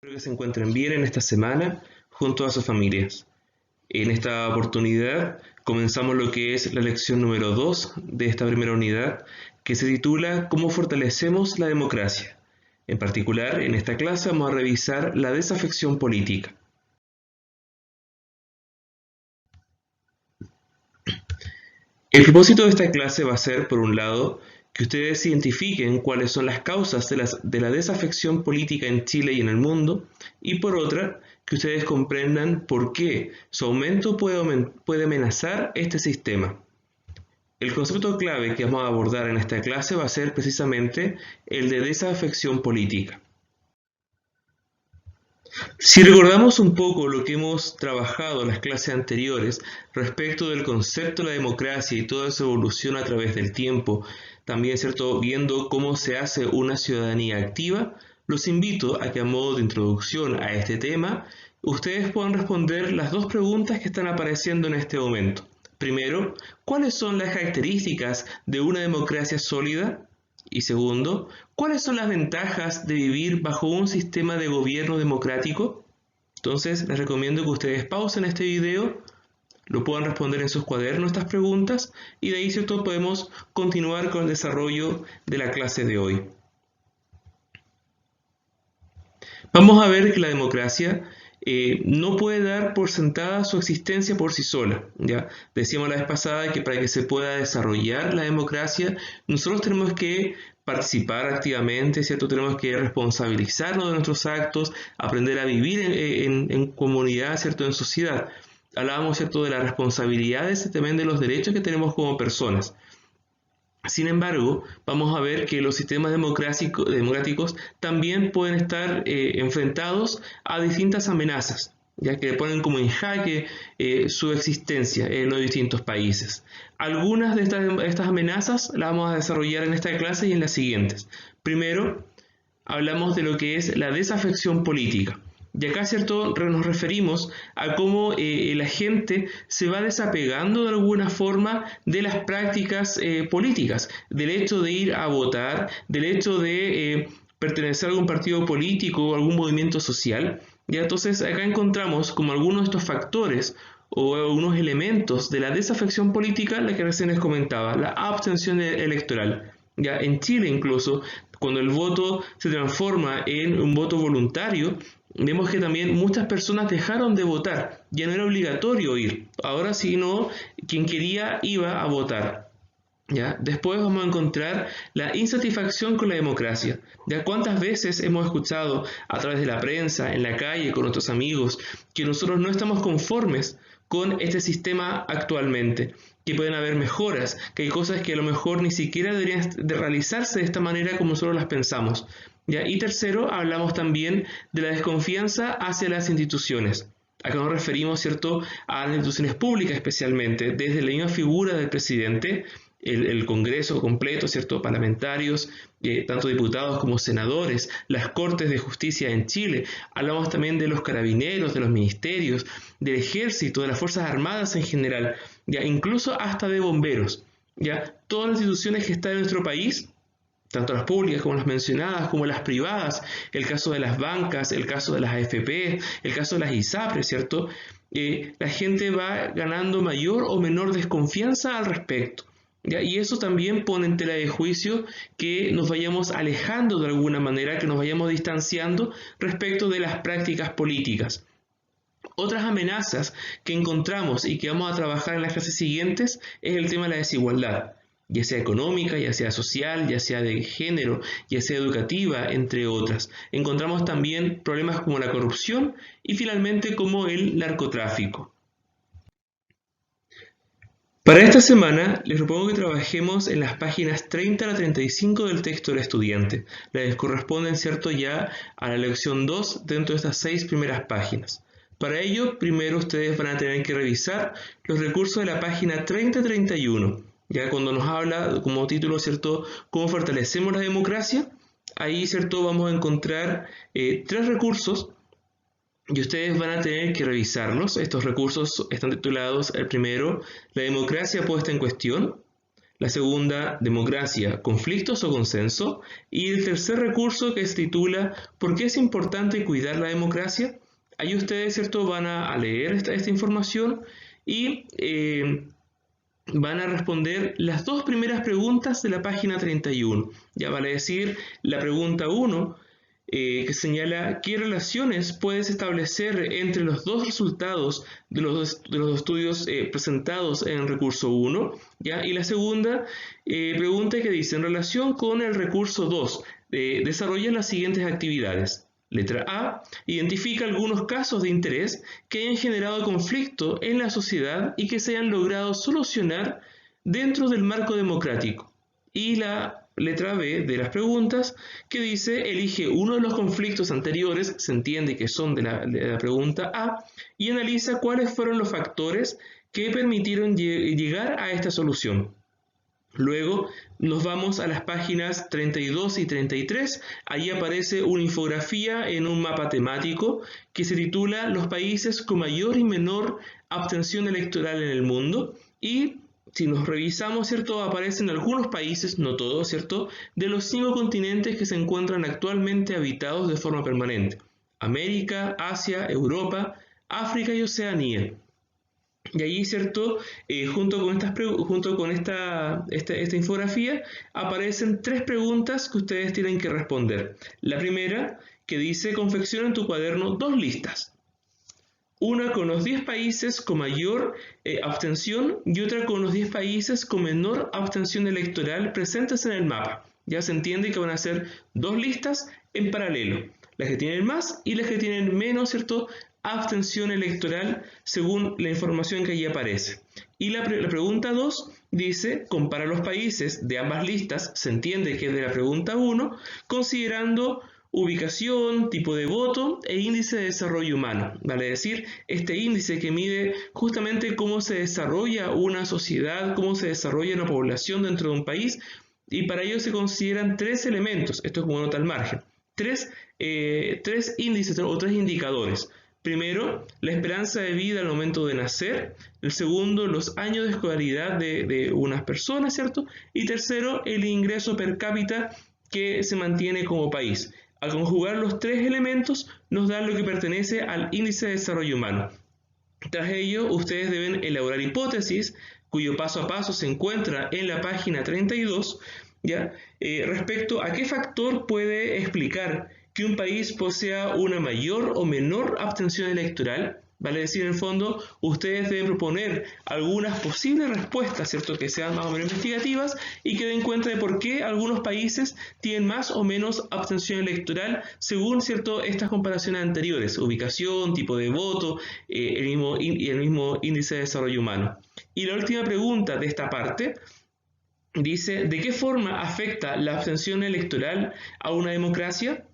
Espero que se encuentren bien en esta semana junto a sus familias. En esta oportunidad comenzamos lo que es la lección número 2 de esta primera unidad, que se titula ¿Cómo fortalecemos la democracia? En particular, en esta clase vamos a revisar la desafección política. El propósito de esta clase va a ser, por un lado, que ustedes identifiquen cuáles son las causas de la desafección política en Chile y en el mundo, y por otra, que ustedes comprendan por qué su aumento puede amenazar este sistema. El concepto clave que vamos a abordar en esta clase va a ser precisamente el de desafección política. Si recordamos un poco lo que hemos trabajado en las clases anteriores respecto del concepto de la democracia y toda su evolución a través del tiempo, también cierto, viendo cómo se hace una ciudadanía activa, los invito a que a modo de introducción a este tema, ustedes puedan responder las dos preguntas que están apareciendo en este momento. Primero, ¿cuáles son las características de una democracia sólida? Y segundo, ¿cuáles son las ventajas de vivir bajo un sistema de gobierno democrático? Entonces, les recomiendo que ustedes pausen este video, lo puedan responder en sus cuadernos estas preguntas y de ahí, ¿cierto?, podemos continuar con el desarrollo de la clase de hoy. Vamos a ver que la democracia no puede dar por sentada su existencia por sí sola. ¿Ya? Decíamos la vez pasada que para que se pueda desarrollar la democracia, nosotros tenemos que participar activamente, ¿cierto? Tenemos que responsabilizarnos de nuestros actos, aprender a vivir en comunidad, ¿cierto? En sociedad. Hablábamos, ¿cierto?, de las responsabilidades y también de los derechos que tenemos como personas. Sin embargo, vamos a ver que los sistemas democráticos también pueden estar enfrentados a distintas amenazas, ya que ponen como en jaque su existencia en los distintos países. Algunas de estas amenazas las vamos a desarrollar en esta clase y en las siguientes. Primero, hablamos de lo que es la desafección política. Y acá, ¿cierto?, nos referimos a cómo la gente se va desapegando de alguna forma de las prácticas políticas, del hecho de ir a votar, del hecho de pertenecer a algún partido político o algún movimiento social. Y entonces acá encontramos como algunos de estos factores o algunos elementos de la desafección política, la que recién les comentaba, la abstención electoral. Ya en Chile incluso, cuando el voto se transforma en un voto voluntario, vemos que también muchas personas dejaron de votar, ya no era obligatorio ir, ahora si no, quien quería iba a votar. ¿Ya? Después vamos a encontrar la insatisfacción con la democracia. ¿Ya? ¿Cuántas veces hemos escuchado a través de la prensa, en la calle, con nuestros amigos, que nosotros no estamos conformes con este sistema actualmente? Que pueden haber mejoras, que hay cosas que a lo mejor ni siquiera deberían de realizarse de esta manera como nosotros las pensamos. ¿Ya? Y tercero, hablamos también de la desconfianza hacia las instituciones. Acá nos referimos, ¿cierto?, a las instituciones públicas especialmente, desde la misma figura del presidente, el Congreso completo, ¿cierto?, parlamentarios, tanto diputados como senadores, las Cortes de Justicia en Chile. Hablamos también de los carabineros, de los ministerios, del ejército, de las Fuerzas Armadas en general, ya incluso hasta de bomberos. Ya todas las instituciones que están en nuestro país, tanto las públicas como las mencionadas, como las privadas, el caso de las bancas, el caso de las AFP, el caso de las ISAPRES, ¿cierto? La gente va ganando mayor o menor desconfianza al respecto. ¿Ya? Y eso también pone en tela de juicio que nos vayamos alejando de alguna manera, que nos vayamos distanciando respecto de las prácticas políticas. Otras amenazas que encontramos y que vamos a trabajar en las clases siguientes es el tema de la desigualdad, ya sea económica, ya sea social, ya sea de género, ya sea educativa, entre otras. Encontramos también problemas como la corrupción y finalmente como el narcotráfico. Para esta semana les propongo que trabajemos en las páginas 30 a la 35 del texto del estudiante, las que corresponden, ¿cierto?, ya a la lección 2 dentro de estas 6 primeras páginas. Para ello, primero ustedes van a tener que revisar los recursos de la página 30-31, ya cuando nos habla como título, ¿cierto?, cómo fortalecemos la democracia. Ahí, ¿cierto?, vamos a encontrar 3 recursos y ustedes van a tener que revisarlos. Estos recursos están titulados, el primero, la democracia puesta en cuestión, La segunda, democracia, conflictos o consenso. Y el tercer recurso que se titula ¿por qué es importante cuidar la democracia? Ahí ustedes, ¿cierto?, van a leer esta información y van a responder las dos primeras preguntas de la página 31. Ya vale decir, la pregunta 1, que señala qué relaciones puedes establecer entre los dos resultados de los estudios presentados en el recurso 1, ¿ya? Y la segunda pregunta que dice, en relación con el recurso 2, desarrolla las siguientes actividades. Letra A, identifica algunos casos de interés que hayan generado conflicto en la sociedad y que se hayan logrado solucionar dentro del marco democrático. Y la letra B de las preguntas que dice, elige uno de los conflictos anteriores, se entiende que son de la pregunta A, y analiza cuáles fueron los factores que permitieron llegar a esta solución. Luego nos vamos a las páginas 32 y 33, allí aparece una infografía en un mapa temático que se titula Los países con mayor y menor abstención electoral en el mundo, y si nos revisamos, ¿cierto?, aparecen algunos países, no todos, ¿cierto?, de los 5 continentes que se encuentran actualmente habitados de forma permanente: América, Asia, Europa, África y Oceanía. Y allí, ¿cierto?, junto con esta infografía aparecen 3 preguntas que ustedes tienen que responder. La primera, que dice, confecciona en tu cuaderno 2 listas. Una con los 10 países con mayor abstención y otra con los 10 países con menor abstención electoral presentes en el mapa. Ya se entiende que van a ser 2 listas en paralelo, las que tienen más y las que tienen menos, ¿cierto?, abstención electoral según la información que allí aparece. Y la pregunta 2 dice, compara los países de ambas listas, se entiende que es de la pregunta 1, considerando ubicación, tipo de voto e índice de desarrollo humano. Vale decir, este índice que mide justamente cómo se desarrolla una sociedad, cómo se desarrolla una población dentro de un país, y para ello se consideran 3 elementos, esto es como nota al margen, 3 índices o 3 indicadores. Primero, la esperanza de vida al momento de nacer. El segundo, los años de escolaridad de unas personas, ¿cierto? Y tercero, el ingreso per cápita que se mantiene como país. Al conjugar los 3 elementos, nos dan lo que pertenece al índice de desarrollo humano. Tras ello, ustedes deben elaborar hipótesis, cuyo paso a paso se encuentra en la página 32, ¿ya? Respecto a qué factor puede explicar que un país posea una mayor o menor abstención electoral. Vale decir, en el fondo, ustedes deben proponer algunas posibles respuestas, ¿cierto?, que sean más o menos investigativas y que den cuenta de por qué algunos países tienen más o menos abstención electoral según, ¿cierto?, estas comparaciones anteriores: ubicación, tipo de voto, el mismo índice de desarrollo humano. Y la última pregunta de esta parte dice, ¿de qué forma afecta la abstención electoral a una democracia?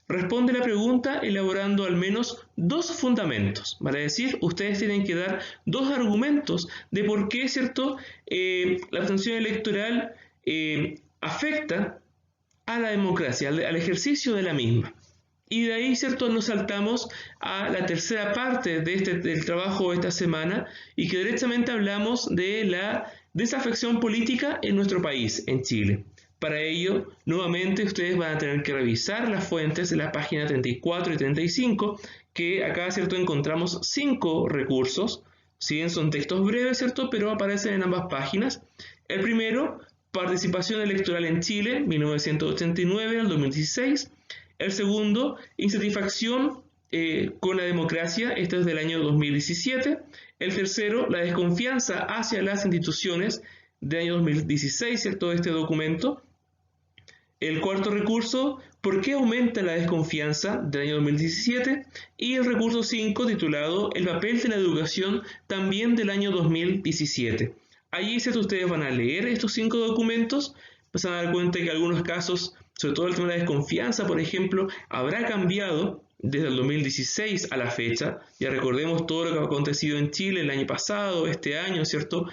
Responde la pregunta elaborando al menos 2 fundamentos. Vale decir, ustedes tienen que dar 2 argumentos de por qué, ¿cierto?, la abstención electoral afecta a la democracia, al ejercicio de la misma. Y de ahí, ¿cierto?, nos saltamos a la tercera parte del trabajo de esta semana, y que directamente hablamos de la desafección política en nuestro país, en Chile. Para ello, nuevamente ustedes van a tener que revisar las fuentes de la página 34 y 35, que acá, ¿cierto?, encontramos 5 recursos. Si bien son textos breves, ¿cierto?, pero aparecen en ambas páginas. El primero, participación electoral en Chile, 1989 al 2016. El segundo, insatisfacción con la democracia, esto es del año 2017. El tercero, la desconfianza hacia las instituciones, del año 2016, ¿cierto?, este documento. El cuarto recurso, ¿por qué aumenta la desconfianza?, del año 2017. Y el recurso 5, titulado El papel de la educación, también del año 2017. Allí, ¿cierto?, ustedes van a leer estos 5 documentos, se van a dar cuenta que en algunos casos, sobre todo el tema de la desconfianza, por ejemplo, habrá cambiado desde el 2016 a la fecha. Ya recordemos todo lo que ha acontecido en Chile el año pasado, este año, ¿cierto?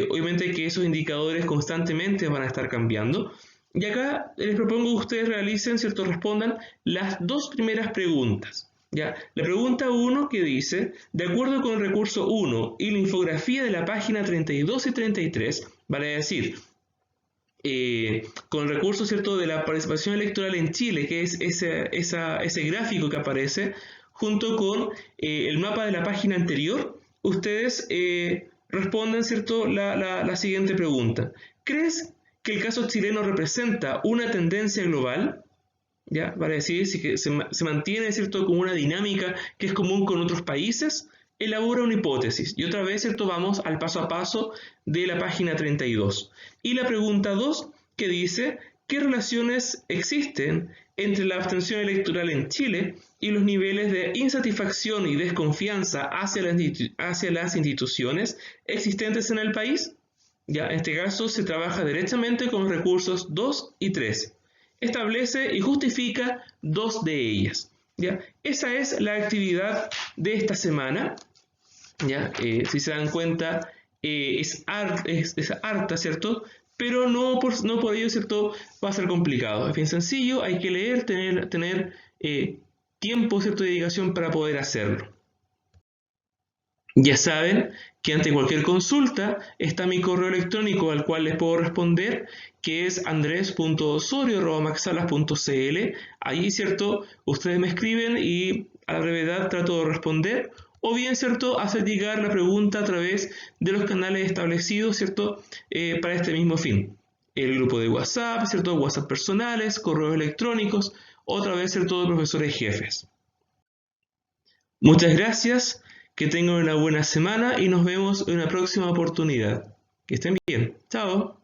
Obviamente que esos indicadores constantemente van a estar cambiando. Y acá les propongo que ustedes realicen, ¿cierto?, respondan las 2 primeras preguntas. ¿Ya? La pregunta 1, que dice, de acuerdo con el recurso 1 y la infografía de la página 32 y 33, vale decir, con recursos, ¿cierto?, de la participación electoral en Chile, que es ese gráfico que aparece, junto con el mapa de la página anterior, ustedes responden, ¿cierto?, la siguiente pregunta. ¿Crees que el caso chileno representa una tendencia global? ¿Ya? Para decir si que se mantiene, ¿cierto?, como una dinámica que es común con otros países. Elabora una hipótesis. Y otra vez, ¿cierto?, vamos al paso a paso de la página 32. Y la pregunta 2, que dice, ¿qué relaciones existen entre la abstención electoral en Chile y los niveles de insatisfacción y desconfianza hacia las instituciones existentes en el país? Ya, en este caso se trabaja directamente con los recursos 2 y 3. Establece y justifica 2 de ellas. ¿Ya? Esa es la actividad de esta semana. ¿Ya? Si se dan cuenta, es harta, ¿cierto? Pero no por ello, ¿cierto?, va a ser complicado. Es bien sencillo, hay que leer, tener tiempo, ¿cierto?, de dedicación para poder hacerlo. Ya saben que ante cualquier consulta está mi correo electrónico al cual les puedo responder, que es andres.osorio@maxsalas.cl. Allí, ¿cierto?, ustedes me escriben y a la brevedad trato de responder, o bien, ¿cierto?, hacer llegar la pregunta a través de los canales establecidos, ¿cierto?, para este mismo fin. El grupo de WhatsApp, ¿cierto?, WhatsApp personales, correos electrónicos, otra vez, ¿cierto?, de profesores jefes. Muchas gracias, que tengan una buena semana y nos vemos en una próxima oportunidad. Que estén bien. Chao.